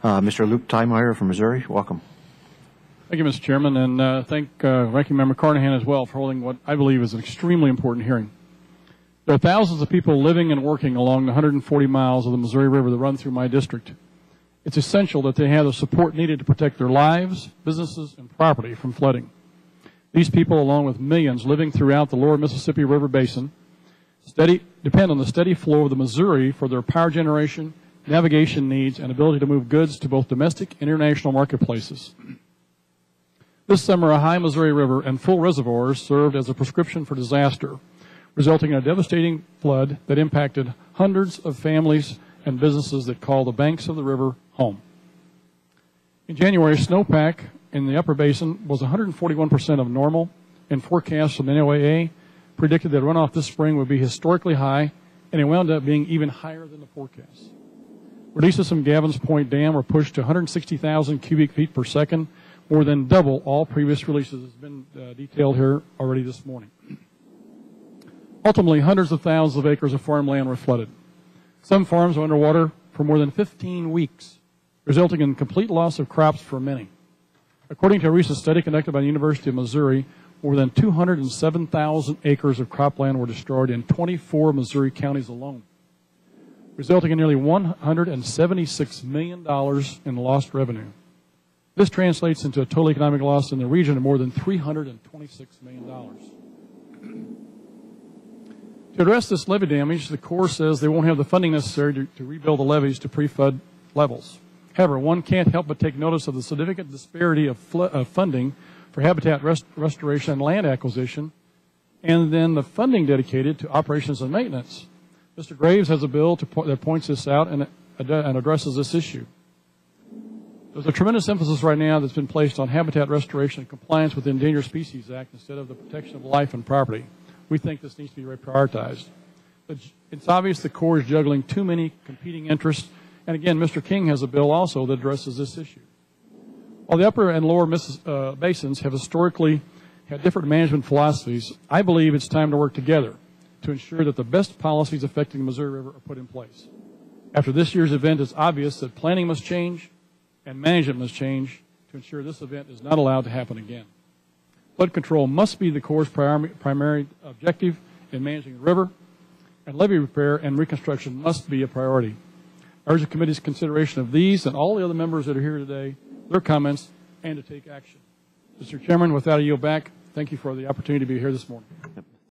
Mr. Luetkemeyer from Missouri, welcome. Thank you, Mr. Chairman, and thank Ranking Member Carnahan as well for holding what I believe is an extremely important hearing. There are thousands of people living and working along the 140 miles of the Missouri River that run through my district. It's essential that they have the support needed to protect their lives, businesses, and property from flooding. These people, along with millions living throughout the lower Mississippi River Basin, depend on the steady flow of the Missouri for their power generation, navigation needs, and ability to move goods to both domestic and international marketplaces. This summer, a high Missouri River and full reservoirs served as a prescription for disaster, resulting in a devastating flood that impacted hundreds of families and businesses that call the banks of the river home. In January, snowpack in the upper basin was 141% of normal, and forecasts from NOAA predicted that runoff this spring would be historically high, and it wound up being even higher than the forecast. Releases from Gavin's Point Dam were pushed to 160,000 cubic feet per second, more than double all previous releases. Has been detailed here already this morning. Ultimately, hundreds of thousands of acres of farmland were flooded. Some farms were underwater for more than 15 weeks, resulting in complete loss of crops for many. According to a recent study conducted by the University of Missouri, more than 207,000 acres of cropland were destroyed in 24 Missouri counties alone, resulting in nearly $176 million in lost revenue. This translates into a total economic loss in the region of more than $326 million. To address this levee damage, the Corps says they won't have the funding necessary to rebuild the levees to pre-flood levels. However, one can't help but take notice of the significant disparity of funding for habitat restoration and land acquisition, and then the funding dedicated to operations and maintenance. Mr. Graves has a bill that points this out and addresses this issue. There's a tremendous emphasis right now that's been placed on habitat restoration and compliance with the Endangered Species Act instead of the protection of life and property. We think this needs to be prioritized. It's obvious the Corps is juggling too many competing interests, and again, Mr. King has a bill also that addresses this issue. While the upper and lower basins have historically had different management philosophies, I believe it's time to work together to ensure that the best policies affecting the Missouri River are put in place. After this year's event, it's obvious that planning must change and management must change to ensure this event is not allowed to happen again. Flood control must be the Corps' primary objective in managing the river, and levee repair and reconstruction must be a priority. I urge the committee's consideration of these and all the other members that are here today, their comments, and to take action. Mr. Chairman, with that I yield back. Thank you for the opportunity to be here this morning.